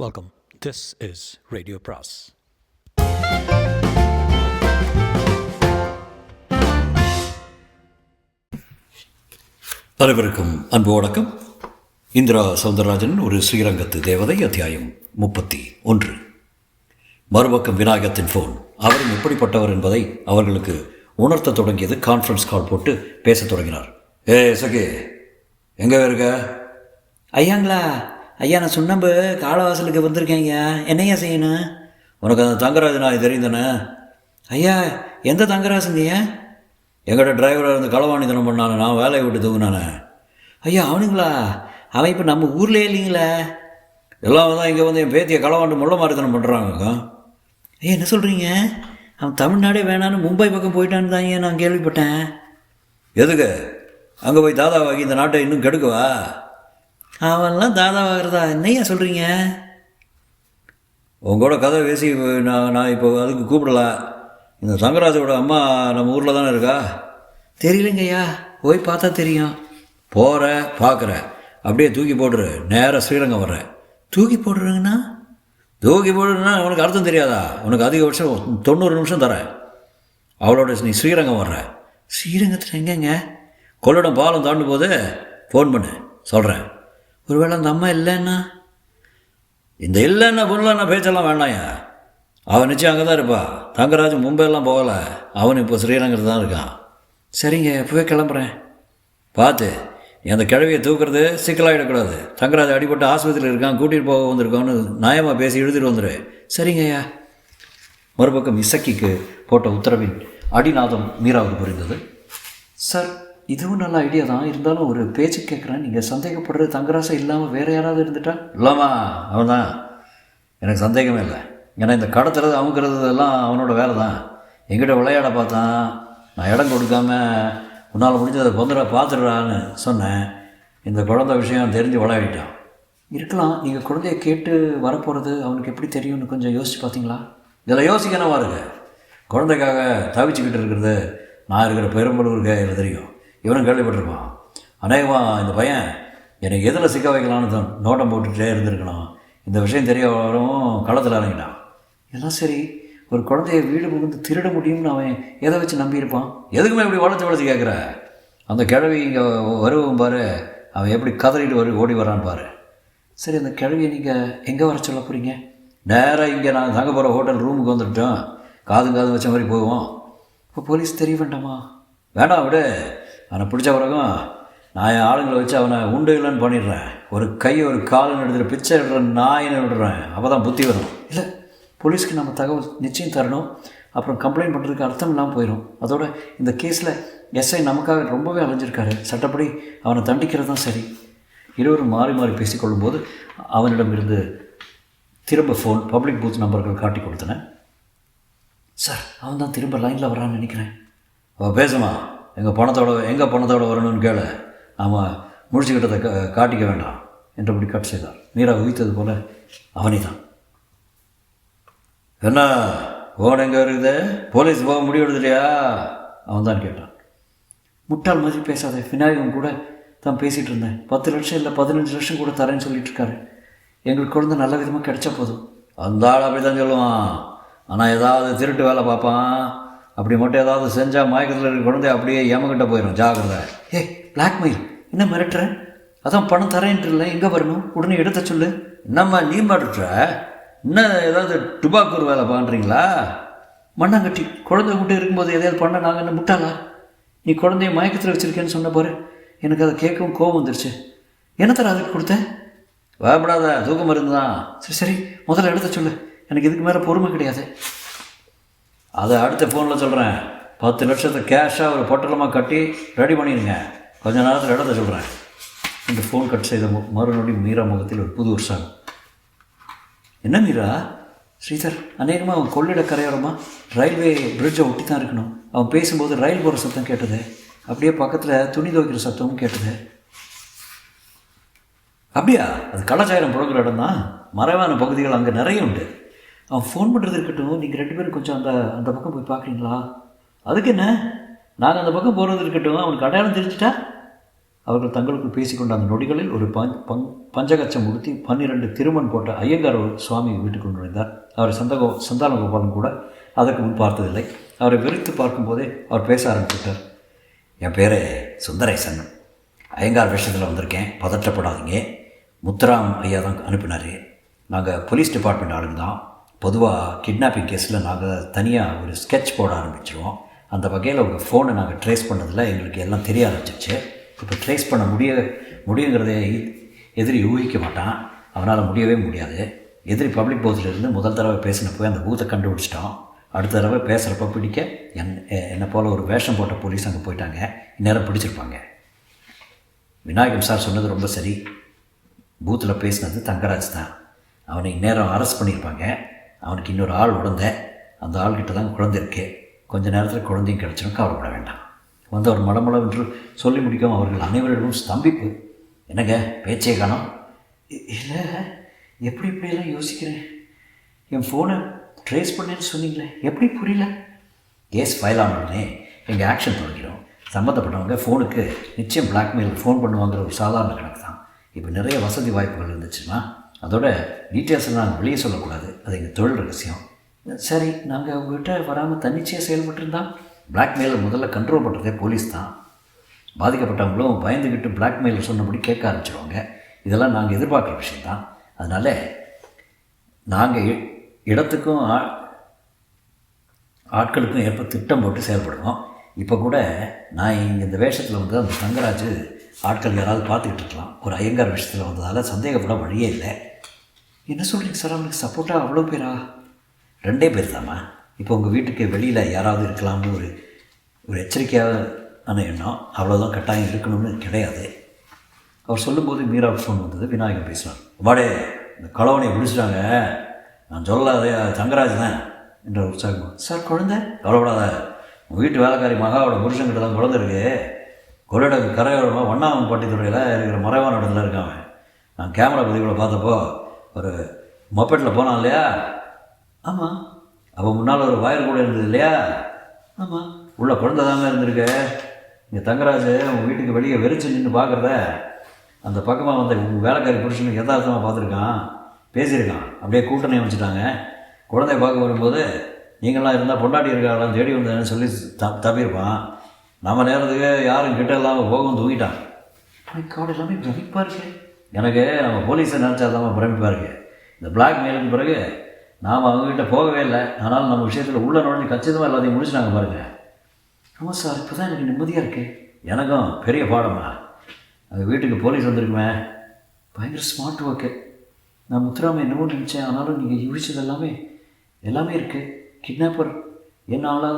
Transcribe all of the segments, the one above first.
Welcome. This is Radio Pras. அனைவருக்கும் அன்பு வணக்கம். இந்திரா சௌந்தரராஜன் ஒரு ஸ்ரீரங்கத்து தேவதை, அத்தியாயம் 31. மறுபக்கம் விநாயகத்தின் ஃபோன். அவரும் எப்படிப்பட்டவர் என்பதை அவர்களுக்கு உணர்த்த தொடங்கியது. கான்ஃபரன்ஸ் கால் போட்டு பேசத் தொடங்கினார். சகே, எங்கே இருக்க? ஐயாங்களா, ஐயா நான் சுண்ணம்பு காலவாசலுக்கு வந்திருக்கேங்க. என்னையா செய்யணும்? உனக்கு அந்த தங்கராஜ் நான் தெரியும் தானே? ஐயா, எந்த தங்கராசுங்கய்யா? எங்கிட்ட டிரைவராக இருந்து களவாணித்தனம் பண்ணானே, நான் வேலையை விட்டு தூங்கினானே. ஐயா அவனுங்களா? அவன் இப்போ நம்ம ஊர்லேயே இல்லைங்களே. எல்லாம் தான் இங்கே வந்து என் பேத்தியை களவாண்டு முள்ள மாதிரித்தனம் பண்ணுறாங்க. ஐயா என்ன சொல்கிறீங்க? அவன் தமிழ்நாடே வேணான்னு மும்பை பக்கம் போயிட்டான்னு தான் நான் கேள்விப்பட்டேன். எதுக்கு அங்கே போய் தாதாவாகி இந்த நாட்டை இன்னும் கெடுக்குவா? அவன்லாம் தாதாவாகிறதா? என்னையா சொல்கிறீங்க? உங்களோட கதை பேசி நான் இப்போ அதுக்கு கூப்பிடல. இந்த தங்கராஜோட அம்மா நம்ம ஊரில் தானே இருக்கா? தெரியலங்க ஐயா, போய் பார்த்தா தெரியும். போகிற பார்க்குற, அப்படியே தூக்கி போட்டுரு. நேராக ஸ்ரீரங்கம் வர்றேன். தூக்கி போடுறேங்கண்ணா? தூக்கி போடுறேன்னா உனக்கு அர்த்தம் தெரியாதா? உனக்கு அதிகபட்சம் 90 நிமிஷம் தரேன். அவளோட நீ ஸ்ரீரங்கம் வர்ற. ஸ்ரீரங்கத்தில் எங்கேங்க? கொள்ளிடம் பாலம் தாண்டும் போது ஃபோன் பண்ணு, சொல்கிறேன். ஒருவேளை அந்த அம்மா இல்லைன்னா? இந்த இல்லைன்னா பொருளான பேச்செல்லாம் வேண்டாயா. அவன் நிச்சயம் அங்கே தான் இருப்பா. தங்கராஜ் மும்பையெல்லாம் போகலை, அவன் இப்போ ஸ்ரீரங்கத்தில் தான் இருக்கான். சரிங்க, போய் கிளம்புறேன். பார்த்து அந்த கிழவியை தூக்குறது சிக்கலாகிடக்கூடாது. தங்கராஜ் அடிபட்டு ஆஸ்பத்திரியில் இருக்கான், கூட்டிகிட்டு போக வந்திருக்கான்னு நியாயமாக பேசி எழுதிட்டு வந்துடு. சரிங்க ஐயா. மறுபக்கம் இசக்கிக்கு போட்ட உத்தரவின் அடிநாதம் மீராவுக்கு புரிந்தது. சார், இதுவும் நல்ல ஐடியா தான். இருந்தாலும் ஒரு பேச்சு கேட்குறேன். நீங்கள் சந்தேகப்படுறது தங்கராசை இல்லாமல் வேறு யாராவது இருந்துட்டா? இல்லாமா அவன் தான். எனக்கு சந்தேகமே இல்லை. ஏன்னா இந்த கடத்துறது அமுக்கிறது எல்லாம் அவனோட வேலை தான். எங்கிட்ட விளையாட பார்த்தான். நான் இடம் கொடுக்காம உன்னால் முடிஞ்சதை பார்த்துடுறான்னு சொன்னேன். இந்த குழந்தை விஷயம் தெரிஞ்சு விளையாடிட்டான். இருக்கலாம். நீங்கள் குழந்தைய கேட்டு வரப்போகிறது அவனுக்கு எப்படி தெரியும்னு கொஞ்சம் யோசிச்சு பார்த்தீங்களா? இதில் யோசிக்கணுமா இருக்கு? குழந்தைக்காக தவிச்சுக்கிட்டு இருக்கிறது நான் இருக்கிற பெரும்பலூருக்கு எனக்கு தெரியும். இவனும் கேள்விப்பட்டிருப்பான். அநேகமாக இந்த பையன் எனக்கு எதில் சிக்க வைக்கலான்னு தான் நோட்டம் போட்டுகிட்டே இருந்திருக்கணும். இந்த விஷயம் தெரிய வரவும் களத்தில் இறங்கிட்டான். எல்லாம் சரி, ஒரு குழந்தைய வீடு புகுந்து திருட முடியும்னு அவன் எதை வச்சு நம்பியிருப்பான்? எதுக்குமே இப்படி வளர்த்து கேட்குற? அந்த கிழவி இங்கே வருவோம் பாரு, அவன் எப்படி கதறிட்டு ஓடி வரான்னு பாரு. சரி, அந்த கிழவியை நீங்கள் எங்கே வர சொல்ல போகிறீங்க? நேராக இங்கே நான் தங்க போகிற ஹோட்டல் ரூமுக்கு வந்துட்டோம். காது வச்ச மாதிரி போவோம். இப்போ போலீஸ் தெரிய வேண்டாமா? வேண்டாம், விடு. அவனை பிடிச்ச பிறகும் நான் என் ஆளுங்களை வச்சு அவனை உண்டு இல்லைன்னு பண்ணிடுறேன். ஒரு கை ஒரு காலுன்னு எடுத்துகிட்டு பிச்சை இடுற நாயின்னு விடுறேன். அப்போ தான் புத்தி வரும். இல்லை, போலீஸ்க்கு நம்ம தகவல் நிச்சயம் தரணும். அப்புறம் கம்ப்ளைண்ட் பண்ணுறதுக்கு அர்த்தம் இல்லாமல் போயிடும். அதோட இந்த கேஸில் எஸ்ஐ நமக்காக ரொம்பவே அலைஞ்சிருக்காரு. சட்டப்படி அவனை தண்டிக்கிறது தான் சரி. இருவரும் மாறி மாறி பேசிக்கொள்ளும்போது அவனிடமிருந்து திரும்ப ஃபோன் பப்ளிக் பூத் நம்பர்கள் காட்டி கொடுத்தனேன். சார், அவன் தான் திரும்ப லைனில் வரான்னு நினைக்கிறேன். அவள் பேசுமா? எங்கே பணத்தோடு வரணும்னு கேளு. நாம் முடிச்சுக்கிட்டதை காட்டிக்க வேண்டாம் என்றபடி கட் செய்தார். மீரா உயித்தது போல அவனே தான். என்ன ஓன் எங்கே இருக்குது? போலீஸ் போக முடிவு எடுத்துலையா? அவன் தான் கேட்டான். முட்டாள் மாதிரி பேசாத. விநாயகம் கூட தான் பேசிகிட்டு இருந்தேன். 10 லட்சம் இல்லை 15 லட்சம் கூட தரேன்னு சொல்லிட்டு இருக்காரு. எங்களுக்கு குழந்தை நல்ல விதமாக கிடைச்சா போதும். அந்த ஆள் அப்படி தான் சொல்லுவான். ஆனால் ஏதாவது திருட்டு வேலை பார்ப்பான். அப்படி மட்டும் ஏதாவது செஞ்சால் மயக்கத்தில் இருக்கிற குழந்தை அப்படியே எமக்கிட்ட போயிடும். ஜாகிரதை. பிளாக்மெயில் என்ன மிரட்டுறேன்? அதான் பணம் தரேன்ட்டு இல்லை, எங்கே வரணும்? உடனே எடுத்த சொல்லு. என்னம்மா நீ மாட்டுற? இன்னும் ஏதாவது டுபாக்கூர் வேலை பண்ணுறீங்களா? மண்ணாங்கட்டி குழந்தை மட்டும் இருக்கும்போது எதையாவது பண்ண நாங்கள் என்ன முட்டாளா? நீ குழந்தைய மயக்கத்தில் வச்சுருக்கேன்னு சொன்ன பாரு, எனக்கு அதை கேட்கவும் கோவம் வந்துருச்சு. என்ன தர அதுக்கு கொடுத்தேன்? பயப்படாத, தூக்க மருந்து தான். சரி, முதல்ல எடுத்த சொல்லு. எனக்கு இதுக்கு மேலே பொறுமை கிடையாது. அதை அடுத்த ஃபோனில் சொல்கிறேன். 10 லட்சத்தை கேஷாக ஒரு பொட்டலமாக கட்டி ரெடி பண்ணிடுங்க. கொஞ்ச நேரத்தில் இடத்த சொல்கிறேன். இந்த ஃபோன் கட் செய்த மறுநொடி மீரா முகத்தில் ஒரு புது உற்சாகம். என்ன மீரா? ஸ்ரீதர், அநேகமாக அவன் கொள்ளிட கரையோரமா ரயில்வே பிரிட்ஜை ஒட்டி தான் இருக்கணும். அவன் பேசும்போது ரயில் போகிற சத்தம் கேட்டது. அப்படியே பக்கத்தில் துணி துவைக்கிற சத்தமும் கேட்டது. அப்படியா? அது கலாச்சாரம் புழங்குற இடம் தான். மறைவான பகுதிகள் அங்கே நிறைய உண்டு. அவன் ஃபோன் பண்ணுறது இருக்கட்டும், நீங்கள் 2 பேரும் கொஞ்சம் அந்த பக்கம் போய் பார்க்குறீங்களா? அதுக்கு என்ன, நாங்கள் அந்த பக்கம் போகிறது இருக்கட்டும். அவனுக்கு அடையாளம் தெரிஞ்சிட்டா அவர்கள் தங்களுக்குள் பேசிக்கொண்ட அந்த நொடிகளில் ஒரு பஞ்சகச்சம் உடுத்தி 12 திருமண் போட்ட ஐயங்கார் ஒரு சுவாமி வீட்டுக்குள் நுழைந்தார். அவரை சந்தான கோபாலன் கூட அதற்கு முன் பார்த்ததில்லை. அவரை வெறுத்து பார்க்கும்போதே அவர் பேச ஆரம்பிச்சுட்டார். என் பேர் சுந்தரேசன். ஐயங்கார் விஷயத்தில் வந்திருக்கேன், பதற்றப்படாதீங்க. முத்துராம் ஐயா தான் அனுப்பினார். நாங்கள் போலீஸ் டிபார்ட்மெண்ட் ஆளுங்க தான். பொதுவாக கிட்னாப்பிங் கேஸில் நாங்கள் தனியாக ஒரு ஸ்கெட்ச் போட ஆரம்பிச்சிருவோம். அந்த வகையில் உங்கள் ஃபோனை நாங்கள் ட்ரேஸ் பண்ணதில் எங்களுக்கு எல்லாம் தெரிய ஆரம்பிச்சிச்சு. இப்போ ட்ரேஸ் பண்ண முடியுங்கிறதே எதிரி ஊகிக்க மாட்டான். அவனால் முடியவே முடியாது. எதிரி பப்ளிக் பூத்திலிருந்து முதல் தடவை பேசினப்போ அந்த பூத்தை கண்டுபிடிச்சிட்டோம். அடுத்த தடவை பேசுகிறப்ப பிடிக்க என்னை போல் ஒரு வேஷம் போட்ட போலீஸ் அங்கே போயிட்டாங்க. இந்நேரம் பிடிச்சிருப்பாங்க. விநாயகம் சார் சொன்னது ரொம்ப சரி. பூத்தில் பேசினது தங்கராஜ் தான். அவனை இந்நேரம் அரெஸ்ட் பண்ணியிருப்பாங்க. அவனுக்கு இன்னொரு ஆள் உடந்த, அந்த ஆள்கிட்ட தான் குழந்தை இருக்கு. கொஞ்சம் நேரத்தில் குழந்தையும் கிடச்சிடும், கவலைப்பட வேண்டாம். வந்து அவர் மடமளம் என்று சொல்லி முடிக்கவும் அவர்கள் அனைவரிடமும் ஸ்தம்பிப்பு. என்னங்க பேச்சே காணோம்? இல்லை, எப்படியெல்லாம் யோசிக்கிறேன். என் ஃபோனை ட்ரேஸ் பண்ணேன்னு சொன்னீங்களே, எப்படி புரியல? கேஸ் ஃபைல் ஆனோடனே எங்கள் ஆக்ஷன் தொடங்கிடும். சம்மந்தப்பட்டவங்க ஃபோனுக்கு நிச்சயம் பிளாக்மெயில் ஃபோன் பண்ணுவாங்கிற ஒரு சாதாரண கணக்கு தான். இப்போ நிறைய வசதி வாய்ப்புகள் இருந்துச்சுன்னா அதோட டீட்டெயில்ஸை நாங்கள் வெளியே சொல்லக்கூடாது. அது எங்கள் தொழில் ரகசியம். சரி, நாங்கள் உங்கள்கிட்ட வராமல் தன்னிச்சையாக செயல்பட்டுருந்தா? பிளாக்மெயிலை முதல்ல கண்ட்ரோல் பண்ணுறதே போலீஸ் தான். பாதிக்கப்பட்டவங்களும் பயந்துக்கிட்டு பிளாக்மெயில் சொன்னபடி கேட்க ஆரம்பிச்சிடுவாங்க. இதெல்லாம் நாங்கள் எதிர்பார்க்குற விஷயந்தான். அதனால் நாங்கள் இடத்துக்கும் ஆட்களுக்கும் ஏற்ப திட்டம் போட்டு செயல்படுவோம். இப்போ கூட நான் இங்கே இந்த வேஷத்தில் வந்து அந்த தங்கராஜ் ஆட்கள் யாராவது பார்த்துக்கிட்டு இருக்கலாம். ஒரு ஐயங்கார் விஷயத்தில் வந்ததால் சந்தேகப்பட வழியே இல்லை. என்ன சொல்கிறீங்க சார்? அவனுக்கு சப்போர்ட்டாக அவ்வளோ பேரா? 2 பேர் தாம்மா. இப்போ உங்கள் வீட்டுக்கு வெளியில் யாராவது இருக்கலாம்னு ஒரு எச்சரிக்கையான எண்ணம். அவ்வளோதான், கட்டாயம் இருக்கணும்னு கிடையாது. அவர் சொல்லும்போது மீரா ஃபோன் வந்தது. விநாயகம் பேசினார். வாடே, இந்த கலவனையை பிடிச்சிட்டாங்க. நான் சொல்லாதே, தங்கராஜ் தான் என்ற உற்சாகம். சார், குழந்தை? கவலைப்படாத, உங்கள் வீட்டு வேலைக்காரி மகாவோட புருஷன்கிட்ட தான் குழந்தை இருக்குது. கொள்ளிடக்கு கரையோரமாக வண்ணாமன் பட்டித்துறையில் இருக்கிற மறைவான இடத்துல இருக்காங்க. நான் கேமரா பதிவில் பார்த்தப்போ ஒரு மொப்பெட்டில் போனான் இல்லையா? ஆமாம். அப்போ முன்னால் ஒரு வயர் கூட இருந்தது இல்லையா? ஆமாம். உள்ள குழந்தை தாங்க இருந்திருக்கு. இங்கே தங்கராஜ் உங்கள் வீட்டுக்கு வெளியே வெறிச்சு நின்று பார்க்குறத அந்த பக்கமாக வந்த உங்கள் வேலைக்காரி புருஷனுக்கு யதார்த்தமாக பார்த்துருக்கான், பேசியிருக்கான். அப்படியே கூட்டணி அமைச்சிட்டாங்க. குழந்தைய பார்க்க வரும்போது நீங்களாம் இருந்தால் பொண்டாட்டி இருக்காங்களாம் தேடி வந்தேன்னு சொல்லி தப்பியிருப்பான். நம்ம நேரத்துக்கு யாரும் கிட்ட இல்லாமல் போகவும் தூங்கிட்டான். எல்லாமே பிரமிப்பாக இருக்கு. எனக்கு நம்ம போலீஸை நினச்சா தான் பிரமிப்பாக இருக்குது. இந்த பிளாக்மெயிலுக்கு பிறகு நாம் அவங்ககிட்ட போகவே இல்லை. ஆனாலும் நம்ம விஷயத்தில் உள்ள நுழைஞ்சு கச்சிதமாக எல்லாத்தையும் முடிச்சுட்டாங்க பாருங்கள். ஆமாம் சார், இப்போ தான் எனக்கு நிம்மதியாக இருக்குது. எனக்கும் பெரிய பாடமா. அந்த வீட்டுக்கு போலீஸ் வந்திருக்குமே. பயங்கர ஸ்மார்ட் ஒர்க்கு. நான் முத்துராம என்னவோ நினச்சேன். ஆனாலும் நீங்கள் யூகிச்சது எல்லாமே இருக்குது. கிட்னாப்பர் என்னால்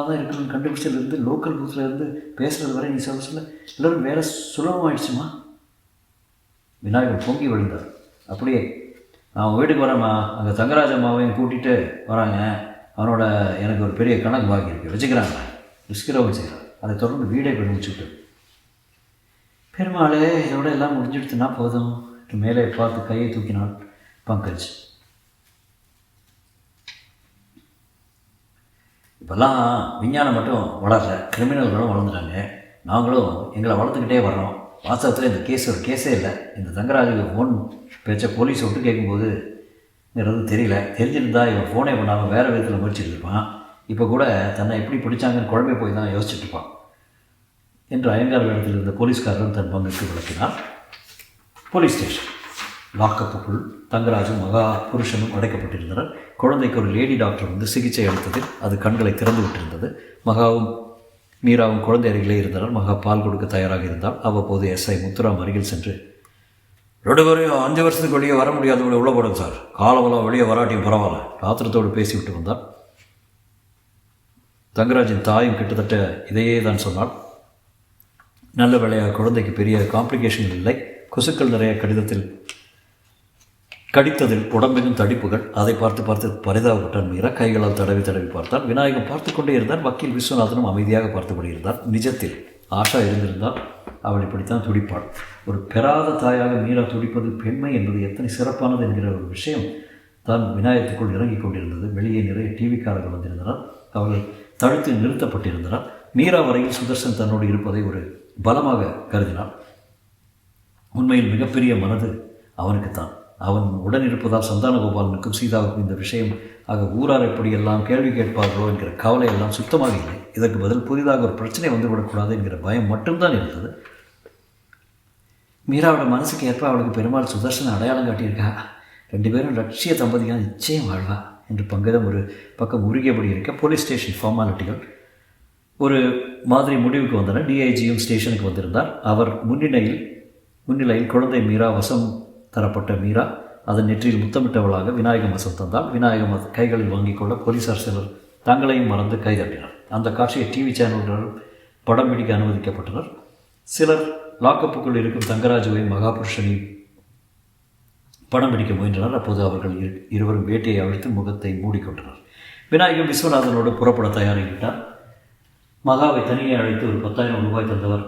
தான் இருக்கணும்னு கண்டுபிடிச்சதுலேருந்து லோக்கல் பூத்துலேருந்து பேசுகிறது வரை நீ சொல்ல எல்லோரும் வேலை சுலபமாகிடுச்சுமா? விநாயகர் பொங்கி விழுந்தார். அப்படியே நான் உங்கள் வீட்டுக்கு வரேம்மா. அங்கே தங்கராஜ அம்மாவையும் கூட்டிகிட்டு வராங்க. அவனோட எனக்கு ஒரு பெரிய கணக்கு பாக்கி இருக்குது, வச்சுக்கிறாங்க. ரிஸ்கிரவும் வச்சுக்கிறான். அதை தொடர்ந்து வீடே போய் முடிச்சுட்டு, பெருமாளே இதோட எல்லாம் முடிஞ்சுடுத்துனா போதும். மேலே பார்த்து கையை தூக்கினாள் பங்கஜ். இப்போல்லாம் விஞ்ஞானம் மட்டும் வளரல, கிரிமினல்களும் வளர்ந்துட்டாங்க. நாங்களும் எங்களை வளர்த்துக்கிட்டே வர்றோம். வாஸ்தவத்தில் இந்த கேஸ் ஒரு கேஸே இல்லை. இந்த தங்கராஜுக்கு ஃபோன் பேச்ச போலீஸ் விட்டு கேட்கும்போதுங்கிறது தெரியல. தெரிஞ்சிருந்தா இவன் ஃபோனே பண்ணாமல் வேறு விதத்தில் முயற்சிட்டு இருப்பான். இப்போ கூட தன்னை எப்படி பிடிச்சாங்கன்னு குழம்பே போய் தான் யோசிச்சுட்டு இருப்பான் என்று ஐயங்கார் இடத்தில் இருந்த போலீஸ்காரரும் தன் பங்குக்கு விளக்கினார். போலீஸ் ஸ்டேஷன் லாக்கப்புக்குள் தங்கராஜும் மகா புருஷனும் அடைக்கப்பட்டிருந்தனர். குழந்தைக்கு ஒரு லேடி டாக்டர் வந்து சிகிச்சை அளித்ததில் அது கண்களை திறந்து விட்டிருந்தது. மகாவும் மீராவும் குழந்தை அருகிலே இருந்தனர். மகா பால் கொடுக்க தயாராக இருந்தால் அவ்வப்போது எஸ்ஐ முத்துராம் அருகில் சென்று, 2 பேரையும் 5 வருஷத்துக்கு வெளியே வர முடியாதவங்களை உள்ள போடுங்க சார். காலமெல்லாம் வெளியே வராட்டியும் பரவாயில்ல. ஆத்திரத்தோடு பேசிவிட்டு வந்தார். தங்கராஜின் தாயும் கிட்டத்தட்ட இதையே தான் சொன்னாள். நல்ல வேளையாக குழந்தைக்கு பெரிய காம்ப்ளிகேஷன்கள் இல்லை. கொசுக்கள் நிறைய கடித்ததில் உடம்பெங்கும் தடிப்புகள். அதை பார்த்து பரிதாபப்பட்டான் மீரா. கைகளால் தடவி பார்த்தார். விநாயகம் பார்த்து கொண்டே இருந்தார். வக்கீல் விஸ்வநாதனும் அமைதியாக பார்த்தபடி இருந்தார். நிஜத்தில் ஆஷா இருந்திருந்தால் அவள் இப்படித்தான் துடிப்பாள். ஒரு பெறாத தாயாக மீரா துடிப்பது பெண்மை என்பது எத்தனை சிறப்பானது என்கிற ஒரு விஷயம் தான் விநாயகத்துக்குள் இறங்கிக் கொண்டிருந்தது. வெளியே நிறைய டிவிக்காரர்கள் வந்திருந்தனர். அவர்கள் தடுத்து நிறுத்தப்பட்டிருந்தனர். மீரா வரையில் சுதர்சன் தன்னோடு இருப்பதை ஒரு பலமாக கருதினாள். உண்மையில் மிகப்பெரிய மனது அவனுக்குத்தான். அவன் உடன் இருப்பதால் சந்தானகோபாலனுக்கும் சீதாவுக்கும் இந்த விஷயம் ஆக ஊரார் எப்படியெல்லாம் கேள்வி கேட்பார்களோ என்கிற கவலை எல்லாம் சுத்தமாக இல்லை. இதற்கு பதில் புதிதாக ஒரு பிரச்சனை வந்துவிடக்கூடாது என்கிற பயம் மட்டும்தான் இருந்தது. மீராவோட மனசுக்கு ஏற்ப அவளுக்கு பெருமாள் சுதர்சன அடையாளம் காட்டியிருக்கா. 2 பேரும் லட்சிய தம்பதியாக நிச்சயம் வாழ்வா என்று பங்கதம் ஒரு பக்கம் உருகியபடி இருக்க போலீஸ் ஸ்டேஷன் ஃபார்மாலிட்டிகள் ஒரு மாதிரி முடிவுக்கு வந்தன. டிஐஜியும் ஸ்டேஷனுக்கு வந்திருந்தார். அவர் முன்னிலையில் குழந்தை மீரா வசம் தரப்பட்ட மீரா அதன் நெற்றியில் முத்தமிட்டவளாக விநாயகம் வசம் தந்தால் விநாயகம் கைகளில் வாங்கிக் கொள்ள போலீசார் சிலர் தங்களையும் மறந்து கைதட்டினர். அந்த காட்சியை டிவி சேனல்கள் படம் பிடிக்க அனுமதிக்கப்பட்டனர். சிலர் லாக்கப்புக்குள் இருக்கும் தங்கராஜுவையும் மகாபுருஷனையும் படம் பிடிக்க முயன்றனர். அப்போது அவர்கள் இருவரும் வேட்டையை அவிழ்த்து முகத்தை மூடிக்கொண்டனர். விநாயகம் விஸ்வநாதனோடு புறப்பட தயாரிவிட்டார். மகாவை தனியே அழைத்து ஒரு 10,000 ரூபாய் தந்தவர்,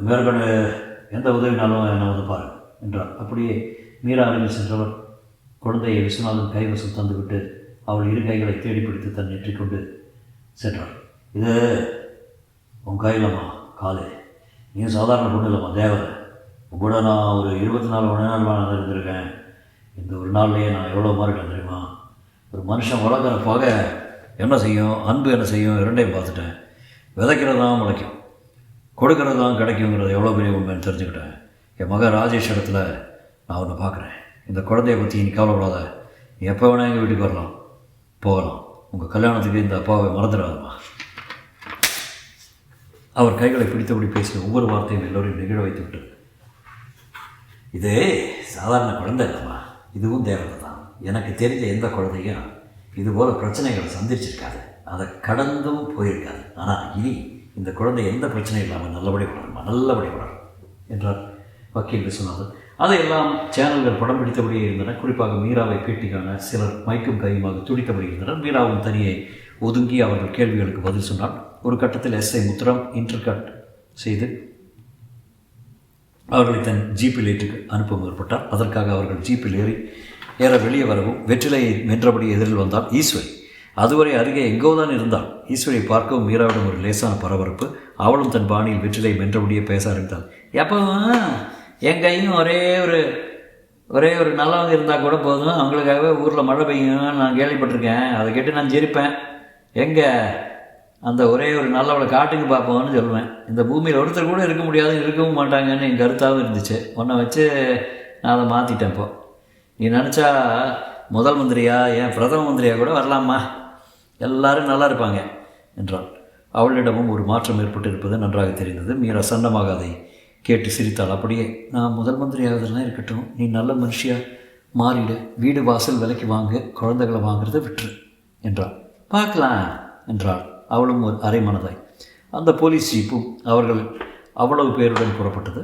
மேற்கொண்டு எந்த உதவினாலும் என்னை வந்து பாருங்கள் என்றார். அப்படியே மீரா அருகில் சென்றவர் குழந்தையை விஸ்வநாதன் கைவசம் தந்துவிட்டு அவள் இரு கைகளை தேடி பிடித்து தன் நெற்றிக்கொண்டு சென்றார். இது உன் கையிலம்மா காலே, நீ சாதாரண பொண்ணு இல்லைம்மா, தேவதை. கூட நான் ஒரு 24 மணி நேரமாக நான் இருந்திருக்கேன். இந்த ஒரு நாள்லேயே நான் எவ்வளோ மாறிட்டேன் தெரியுமா? ஒரு மனுஷன் வளர்க்குற பகை என்ன செய்யும், அன்பு என்ன செய்யும், இரண்டையும் பார்த்துட்டேன். விதைக்கிறது தான் முளைக்கும், கொடுக்கறது தான் கிடைக்குங்கிறது எவ்வளோ பெரிய உண்மைன்னு தெரிஞ்சுக்கிட்டேன். என் மகன் ராஜேஷ் இடத்துல நான் ஒன்று பார்க்குறேன். இந்த குழந்தைய பற்றி நீ கவலைப்படாத. நீ எப்போ வேணால் எங்கள் வீட்டுக்கு வரலாம், போகலாம். உங்கள் கல்யாணத்துக்கு இந்த அப்பாவை மறந்துடாதம்மா. அவர் கைகளை பிடித்தபடி பேசிய ஒவ்வொரு வார்த்தையும் எல்லோரையும் நிகழ வைத்து விட்டது. இது சாதாரண குழந்தை இல்லைம்மா, இதுவும் தேவதை தான். எனக்கு தெரிஞ்ச எந்த குழந்தையும் இதுபோல் பிரச்சனைகளை சந்திச்சிருக்காது, அதை கடந்தும் போயிருக்காது. ஆனால் இனி இந்த குழந்தை எந்த பிரச்சனையும் இல்லாமல் நல்லபடி வளருமா, நல்லபடி வளரும் என்றார் வக்கீல் விஸ்வநாதன். அதையெல்லாம் சேனல்கள் படம் பிடித்தபடியே இருந்தன. குறிப்பாக மீராவை பேட்டிக்கான சிலர் மைக்கும் கையுமாக துடித்தபடி இருந்தனர். மீராவும் தனியே ஒதுங்கி அவர்கள் கேள்விகளுக்கு பதில் சொன்னார். ஒரு கட்டத்தில் எஸ்ஐ முத்திரம் இன்டர்கட் செய்து அவர்களை தன் ஜீப்பில் ஏற்று அனுப்ப முற்பட்டார். அதற்காக அவர்கள் ஜீப்பில் ஏற வெளியே வரவும் வெற்றிலையை வென்றபடி எதிரில் வந்தால் ஈஸ்வரி. அதுவரை அருகே எங்கோதான் இருந்தாள். ஈஸ்வரியை பார்க்கவும் மீராவிடம் ஒரு லேசான பரபரப்பு. அவளும் தன் பாணியில் வெற்றிலை வென்றபடியே பேச ஆரம்பித்தாள். எப்பவும் என் கையும் ஒரே ஒரு நல்லவங்க இருந்தால் கூட போதும், அவங்களுக்காகவே ஊரில் மழை பெய்யும் நான் கேள்விப்பட்டிருக்கேன். அதை கேட்டு நான் சிரிப்பேன். எங்கே அந்த ஒரே ஒரு நல்லவளை காட்டுங்க பார்ப்போம்னு சொல்லுவேன். இந்த பூமியில் ஒருத்தர் கூட இருக்க முடியாது, இருக்கவும் மாட்டாங்கன்னு என் கருத்தாகவும் இருந்துச்சு. உன்னை வச்சு நான் அதை மாற்றிட்டேன். இப்போ நீ நினச்சா முதல் மந்திரியா, ஏன் பிரதம மந்திரியா கூட வரலாமா, எல்லாரும் நல்லா இருப்பாங்க என்றாள். அவளிடமும் ஒரு மாற்றம் ஏற்பட்டு இருப்பது நன்றாக தெரிந்தது. மீரா சண்டமாக அதை கேட்டு சிரித்தாள். அப்படியே நான் முதல் மந்திரியாவதெல்லாம் இருக்கட்டும், நீ நல்ல மனுஷியாக மாறிடு, வீடு வாசல் விலைக்கு வாங்க, குழந்தைகளை வாங்குறத விட்டுரு என்றாள். பார்க்கலாம் என்றாள் அவளும் ஒரு அரை மனதாய். அந்த போலீஸ் ஜீப்பும் அவர்கள் அவ்வளவு பேருடன் புறப்பட்டது.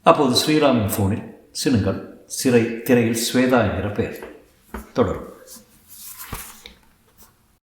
அப்போது ஸ்ரீராமின் ஃபோனில் சினுங்கள் திரையில் ஸ்வேதா என்கிற பெயர் தொடரும்.